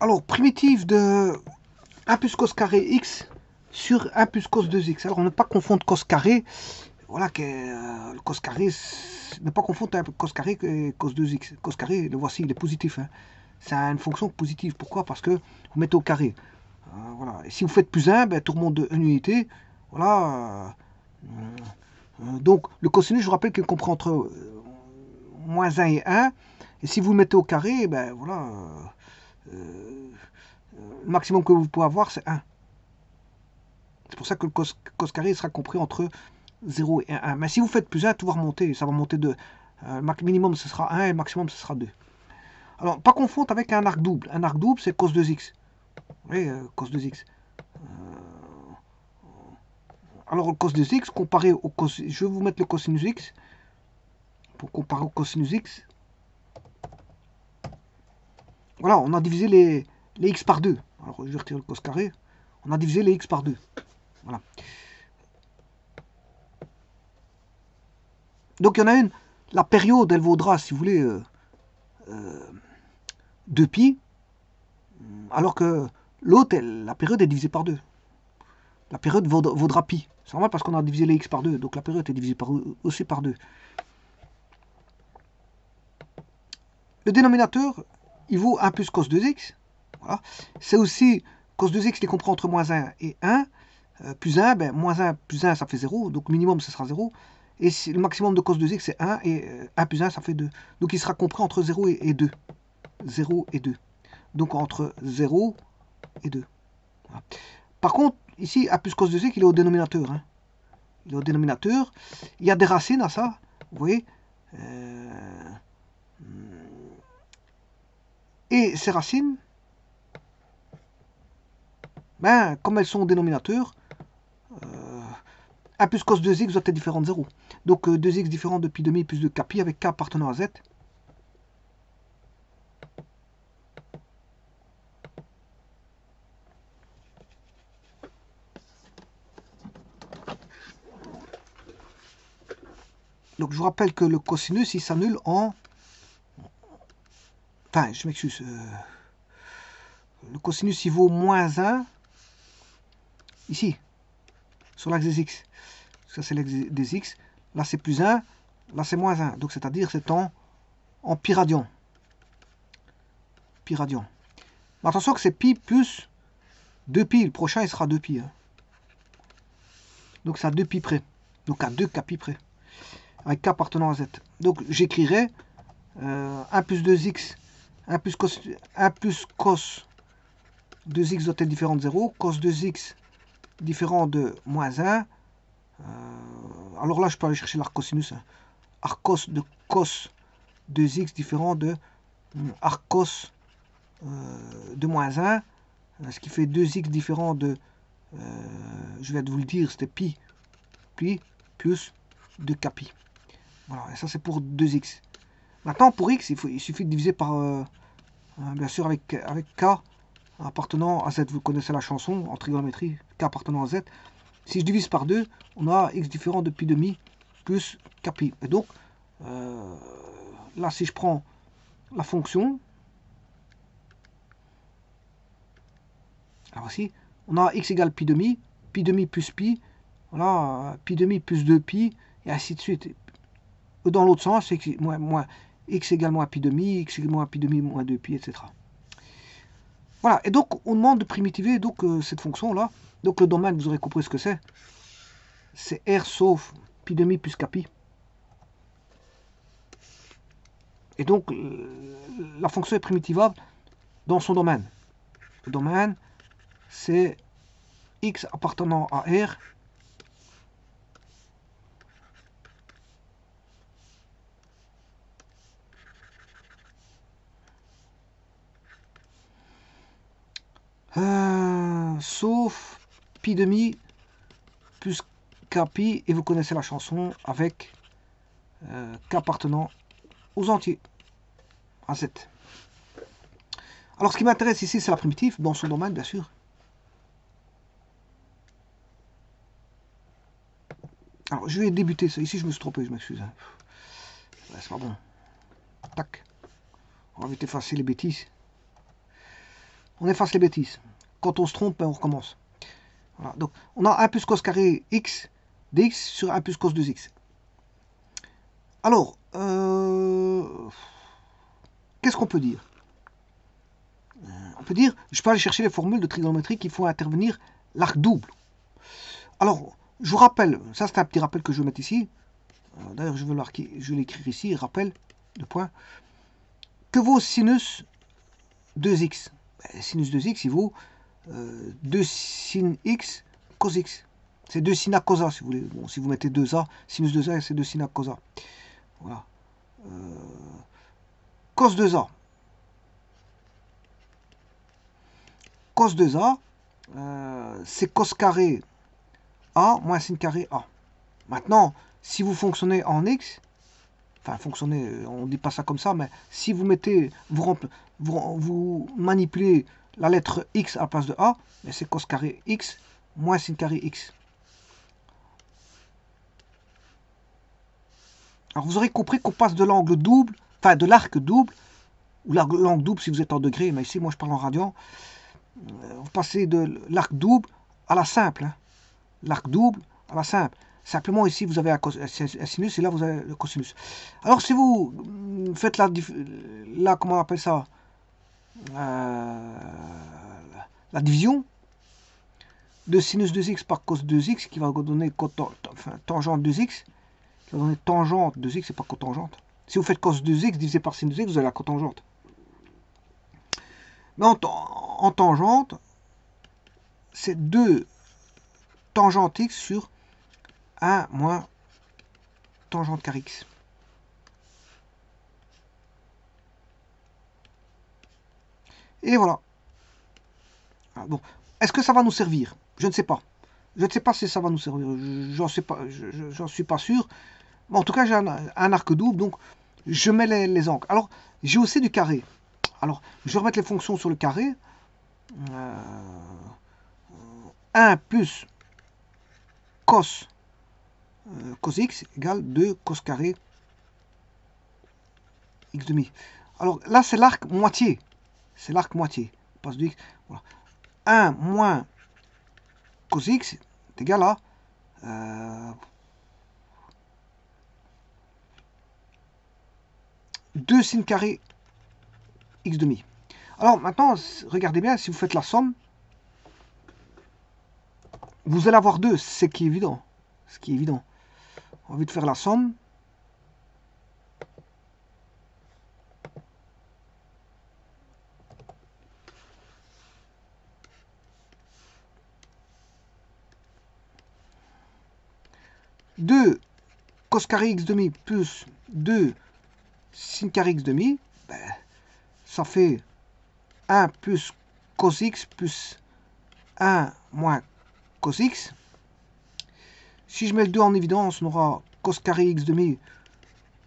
Alors, primitive de 1 plus cos carré x sur 1 plus cos 2x. Alors, ne pas confondre cos carré, voilà, que le cos carré, ne pas confondre cos carré et cos 2x. Cos carré, le voici, il est positif. Hein. C'est une fonction positive. Pourquoi? Parce que vous mettez au carré. Voilà. Et si vous faites plus 1, ben, tout remonte de 1 unité. Voilà. Donc, le cosinus, je vous rappelle qu'il comprend entre moins 1 et 1. Et si vous le mettez au carré, ben voilà. Le maximum que vous pouvez avoir, c'est 1. C'est pour ça que le cos carré sera compris entre 0 et 1. Mais si vous faites plus 1, tout va remonter. Ça va monter de... le minimum, ce sera 1 et le maximum, ce sera 2. Alors, pas confondre avec un arc double. Un arc double, c'est cos 2x. Vous voyez, cos 2x. Alors, le cos 2x, comparé au cos... Je vais vous mettre le cosinus x. Pour comparer au cosinus x. Voilà, on a divisé les x par 2. Alors, je vais retirer le cos carré. On a divisé les x par 2. Voilà. Donc, il y en a une. La période, elle vaudra, si vous voulez, 2pi. Alors que l'autre, la période est divisée par 2. La période vaudra pi. C'est normal parce qu'on a divisé les x par 2. Donc, la période est divisée aussi par 2. Le dénominateur, il vaut 1 plus cos 2x. Voilà. C'est aussi cos 2x qui comprend entre moins 1 et 1. Plus 1, ben, moins 1 plus 1, ça fait 0. Donc, minimum, ce sera 0. Et le maximum de cos 2x, c'est 1. Et 1 plus 1, ça fait 2. Donc, il sera compris entre 0 et 2. 0 et 2. Donc, entre 0 et 2. Voilà. Par contre, ici, 1 plus cos 2x, il est au dénominateur. Hein. Il est au dénominateur. Il y a des racines à ça. Vous voyez et ces racines, ben, comme elles sont au dénominateur, 1 plus cos 2x doit être différent de 0. Donc 2x différent de pi demi plus de kpi avec k appartenant à z. Donc je vous rappelle que le cosinus, il s'annule en... Enfin, je m'excuse. Le cosinus, il vaut moins 1. Ici, sur l'axe des x. Ça, c'est l'axe des x. Là, c'est plus 1. Là, c'est moins 1. Donc, c'est-à-dire, c'est en pi radian. Pi radian. Mais attention que c'est pi plus 2pi. Le prochain, il sera 2pi. Hein. Donc, c'est à 2pi près. Donc, à 2 kpi près. Avec k appartenant à z. Donc, j'écrirai 1 plus 2x, 1 plus cos 2x doit être différent de 0, cos 2x différent de moins 1. Alors là, je peux aller chercher l'arc cosinus. Hein. Arc cos de cos 2x différent de arc cos de moins 1. Ce qui fait 2x différent de, je vais vous le dire, c'était pi plus 2 kpi. Voilà, et ça c'est pour 2x. Maintenant, pour x, il suffit de diviser par, bien sûr, avec k appartenant à z. Vous connaissez la chanson en trigonométrie, k appartenant à z. Si je divise par 2, on a x différent de pi demi plus kpi. Et donc, là, si je prends la fonction, alors ici, on a x égale pi demi plus pi, voilà, pi demi plus 2pi, et ainsi de suite. Dans l'autre sens, c'est x égale moins pi demi, x égale moins pi demi moins 2pi, etc. Voilà, et donc on demande de primitiver donc, cette fonction-là. Donc le domaine, vous aurez compris ce que c'est. C'est R sauf pi demi plus kpi. Et donc la fonction est primitivable dans son domaine. Le domaine, c'est x appartenant à R sauf pi demi plus kpi, et vous connaissez la chanson avec k appartenant aux entiers, à z. Alors ce qui m'intéresse ici, c'est la primitive, dans son domaine bien sûr. Alors je vais débuter ça, ici je me suis trompé, je m'excuse. Hein. Ouais, c'est pas bon. Tac. On va vite effacer les bêtises. on efface les bêtises. Quand on se trompe, ben, on recommence. Voilà. Donc, on a 1 plus cos carré x dx sur 1 plus cos 2x. Alors, qu'est-ce qu'on peut dire? On peut dire, je peux aller chercher les formules de trigonométrie qui font intervenir l'arc double. Alors, je vous rappelle, ça c'est un petit rappel que je vais mettre ici. D'ailleurs, je vais l'écrire ici, rappel de point. Que vaut sinus 2x? Sinus 2x, il vaut 2 sin x cos x. C'est 2 sin a cos a, si vous voulez. Bon, si vous mettez 2a, sinus 2a, c'est 2 sin a cos a. Voilà. Cos 2a. Cos 2a, c'est cos carré a moins sin carré a. Maintenant, si vous fonctionnez en x, enfin fonctionnez, on ne dit pas ça comme ça, mais si vous mettez, vous manipulez la lettre x à la place de a, c'est cos carré x moins sin carré x. Alors vous aurez compris qu'on passe de l'angle double, enfin de l'arc double, ou l'angle double si vous êtes en degré, mais ici moi je parle en radian. Vous passez de l'arc double à la simple. Hein. L'arc double à la simple. Simplement ici vous avez un sinus et là vous avez le cosinus. Alors si vous faites la comment on appelle ça, la division de sinus 2x par cos 2x qui va donner tangente 2x, qui va donner tangente 2x, c'est pas cotangente. Si vous faites cos 2x divisé par sin 2x, vous avez la cotangente. Mais en tangente, c'est 2 tangente x sur 1 moins tangente carré x. Et voilà. Bon, est-ce que ça va nous servir? Je ne sais pas. Je ne sais pas si ça va nous servir. J'en suis pas sûr. Mais en tout cas, j'ai un arc double, donc je mets les angles. Alors, j'ai aussi du carré. Alors, je vais remettre les fonctions sur le carré. 1 plus cos x égale 2 cos carré x demi. Alors là, c'est l'arc moitié. C'est l'arc moitié. On passe de x. Voilà. 1 moins cos x est égal à 2 sin carré x demi. Alors maintenant, regardez bien, si vous faites la somme, vous allez avoir 2, c'est ce qui est évident. Ce qui est évident. On va vite faire la somme. Deux cos carré x demi plus 2 sin carré x demi, ben, ça fait 1 plus cos x plus 1 moins cos x. Si je mets le 2 en évidence, on aura cos carré x demi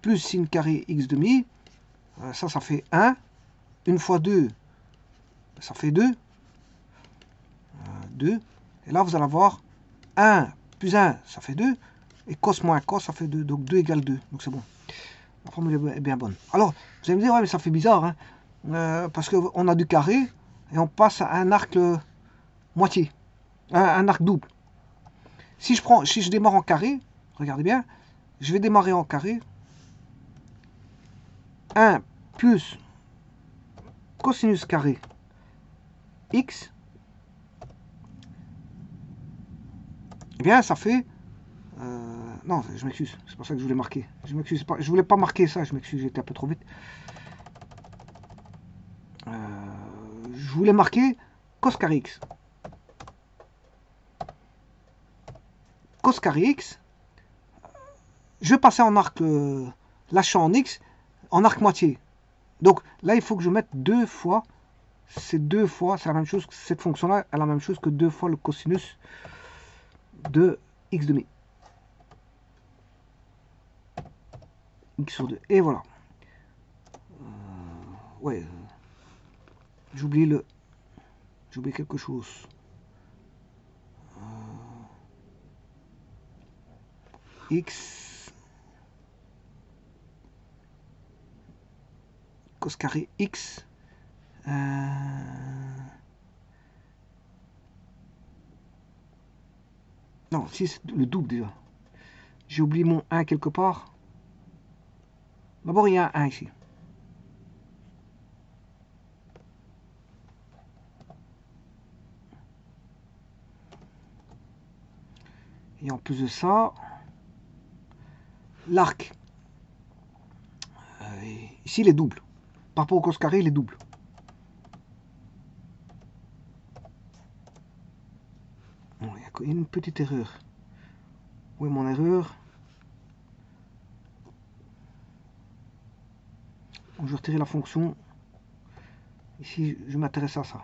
plus sin carré x demi. Ça fait 1. 1 fois 2, ça fait 2. 2. Et là, vous allez avoir 1 plus 1, ça fait 2. Et cos moins cos, ça fait 2. Donc 2 égale 2. Donc c'est bon. La formule est bien bonne. Alors, vous allez me dire, ouais, mais ça fait bizarre. Hein, parce qu'on a du carré et on passe à un arc moitié. Un arc double. Si je démarre en carré, regardez bien, je vais démarrer en carré. 1 plus cosinus carré x, eh bien ça fait... non, je m'excuse, c'est pas ça que je voulais marquer. Je m'excuse, je voulais pas marquer ça, je m'excuse, j'étais un peu trop vite. Je voulais marquer cos carré x. Cos carré x, je vais passer en arc lâchant en x, en arc moitié. Donc là, il faut que je mette 2 fois, c'est la même chose, cette fonction-là est la même chose que 2 fois le cosinus de x demi. X sur 2. Et voilà. Ouais. J'oublie quelque chose. X cos carré x Non, si c'est le double déjà. J'ai oublié mon 1 quelque part. D'abord, il y a un 1 ici. Et en plus de ça, l'arc. Ici, il est double. Par rapport au cos carré, il est double. Bon, il y a une petite erreur. Où est mon erreur? Bon, je vais retirer la fonction. Ici, je m'intéresse à ça.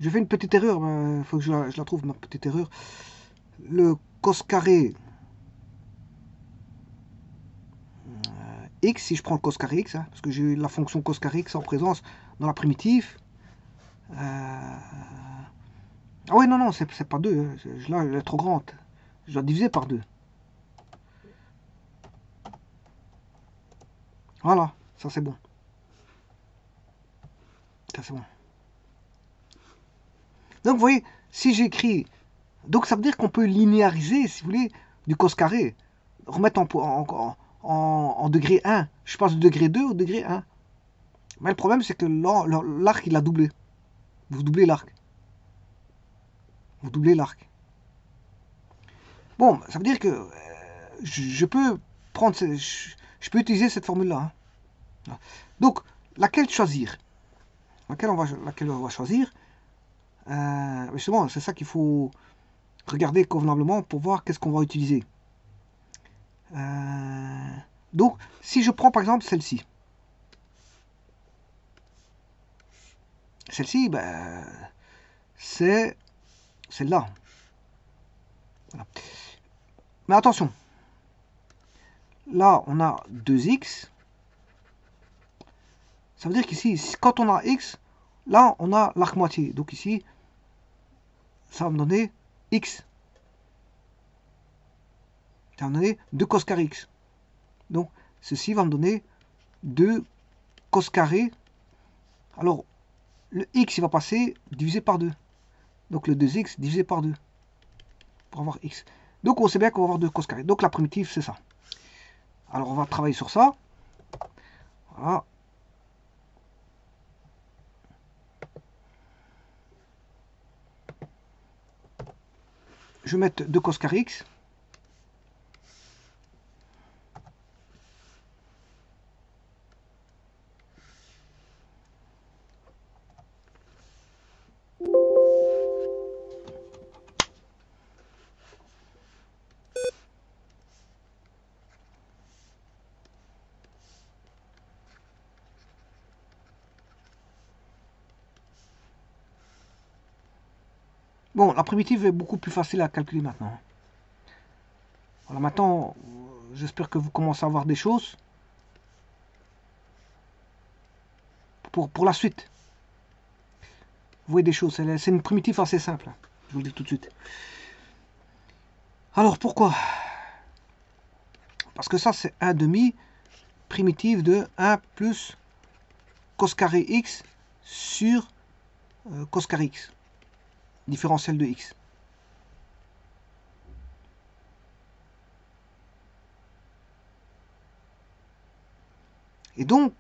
Je fais une petite erreur, il faut que je la trouve, ma petite erreur. Le cos carré x, si je prends le cos carré x, hein, parce que j'ai la fonction cos carré x en présence dans la primitive. Ah oui, non, non, c'est pas 2. Hein. Là, elle est trop grande. Je dois diviser par 2. Voilà, ça c'est bon. Ça c'est bon. Donc vous voyez, si j'écris... Donc ça veut dire qu'on peut linéariser, si vous voulez, du cos carré. Remettre en degré 1. Je passe du degré 2 au degré 1. Mais le problème, c'est que l'arc, il a doublé. Vous doublez l'arc. Vous doublez l'arc. Bon, ça veut dire que je peux prendre... Je peux utiliser cette formule-là. Hein. Donc, laquelle choisir? Laquelle on va choisir? Justement, c'est ça qu'il faut regarder convenablement pour voir qu'est-ce qu'on va utiliser. Donc, si je prends par exemple celle-ci. Celle-ci, ben, c'est celle-là. Voilà. Mais attention. Là, on a 2x. Ça veut dire qu'ici, quand on a x, là, on a l'arc moitié. Donc ici, ça va me donner x. Ça va me donner 2 cos carré x. Donc, ceci va me donner 2 cos carré. Alors, le x, il va passer divisé par 2. Donc, le 2x divisé par 2. Pour avoir x. Donc, on sait bien qu'on va avoir 2 cos carré. Donc, la primitive, c'est ça. Alors, on va travailler sur ça. Voilà. Je vais mettre 2 cos carré x. Bon, la primitive est beaucoup plus facile à calculer maintenant. Voilà, maintenant, j'espère que vous commencez à voir des choses pour la suite. Vous voyez des choses, c'est une primitive assez simple, je vous le dis tout de suite. Alors, pourquoi? Parce que ça, c'est 1 demi primitive de 1 plus cos carré x sur cos carré x, différentiel de x. Et donc,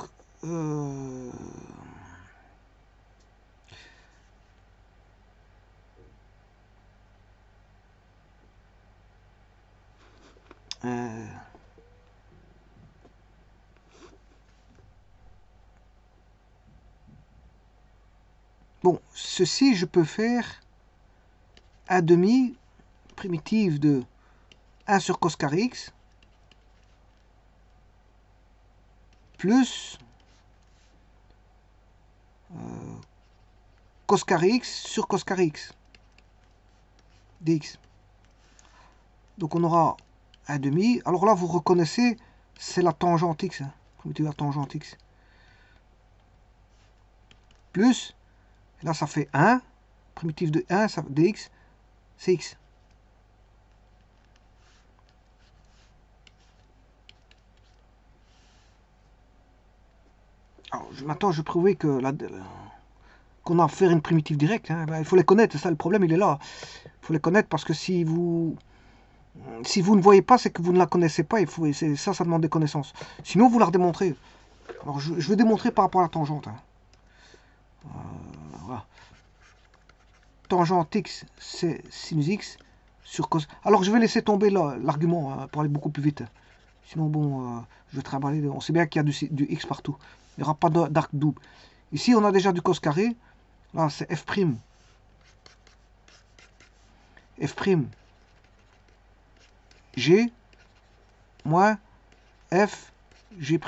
bon, ceci, je peux faire 1 demi primitive de 1 sur cos carré x plus cos carré x sur cos carré x dx. Donc on aura 1 demi. Alors là, vous reconnaissez, c'est la tangente x. Hein, primitive de la tangente x. Plus, là ça fait 1. Primitive de 1, ça, dx, c'est x. Alors, maintenant, je prouvais que qu'on a à faire une primitive directe. Hein. Ben, il faut les connaître, c'est ça le problème, il est là. Il faut les connaître parce que si vous ne voyez pas, c'est que vous ne la connaissez pas. Ça demande des connaissances. Sinon, vous la redémontrez. Alors, je vais démontrer par rapport à la tangente. Hein. Voilà. Tangente x, c'est sinus x sur cos. Alors, je vais laisser tomber l'argument hein, pour aller beaucoup plus vite. Sinon, bon, je vais trimballer. On sait bien qu'il y a du x partout. Il n'y aura pas d'arc double. Ici, on a déjà du cos carré. Là, c'est f'. F' g moins f g'.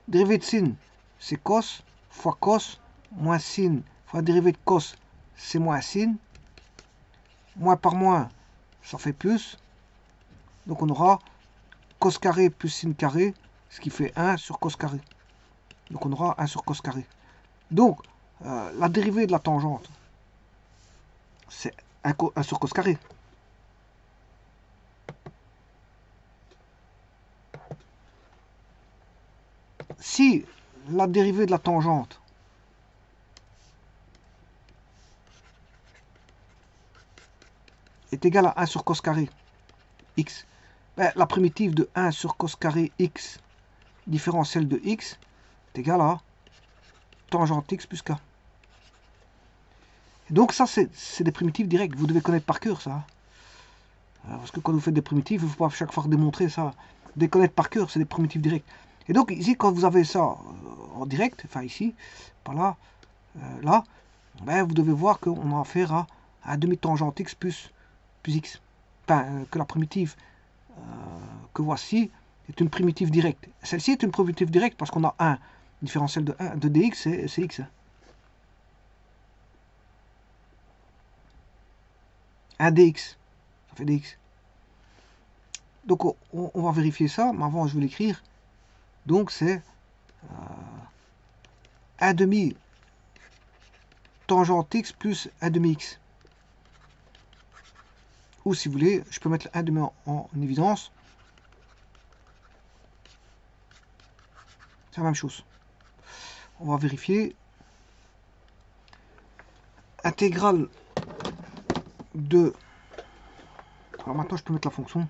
Dérivée de sin, c'est cos fois cos moins sin fois dérivée de cos, c'est moins sin. Moins par moins, ça fait plus. Donc on aura cos carré plus sin carré, ce qui fait 1 sur cos carré. Donc on aura 1 sur cos carré. Donc la dérivée de la tangente, c'est 1 sur cos carré. Si la dérivée de la tangente est égale à 1 sur cos carré x, ben, la primitive de 1 sur cos carré x différentielle de x est égale à tangente x plus k. Et donc ça, c'est des primitives directes. Vous devez connaître par cœur ça. Parce que quand vous faites des primitives, il ne faut pas chaque fois démontrer ça. Des connaître par cœur, c'est des primitives directes. Et donc ici, quand vous avez ça en direct, enfin ici, par là, là, ben, vous devez voir qu'on a affaire à un demi-tangente x plus x. Enfin, que la primitive que voici est une primitive directe. Celle-ci est une primitive directe parce qu'on a 1 différentiel de dx, c'est x. 1 dx, ça fait dx. Donc on va vérifier ça, mais avant je vais l'écrire. Donc c'est 1 demi tangente x plus 1 demi x. Ou si vous voulez, je peux mettre 1 demi en évidence. C'est la même chose. On va vérifier. Intégrale de... Alors maintenant je peux mettre la fonction.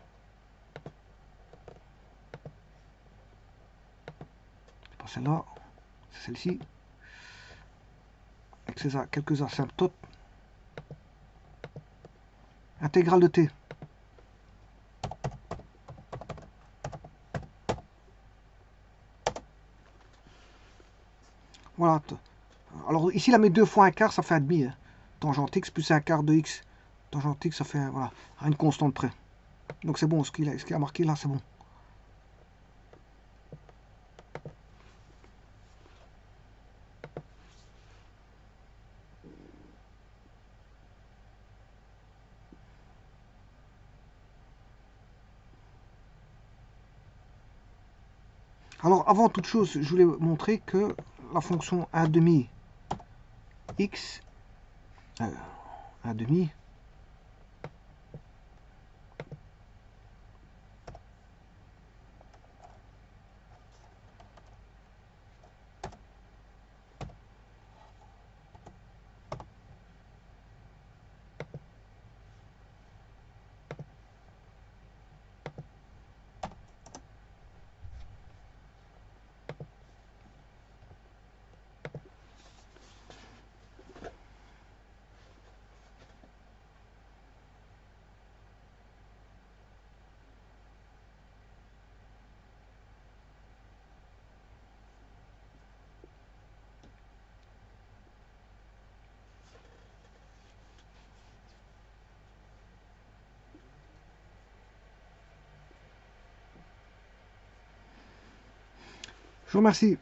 C'est pas celle-là, c'est celle-ci. Avec quelques asymptotes. Intégrale de t. Voilà. Alors ici, la met 2 fois un quart, ça fait un demi. Hein. Tangente x plus un quart de x. Tangente x, ça fait voilà, à une constante près. Donc c'est bon, ce qu'il a marqué là, c'est bon. Alors avant toute chose, je voulais montrer que la fonction 1 demi x, 1 demi, je vous remercie.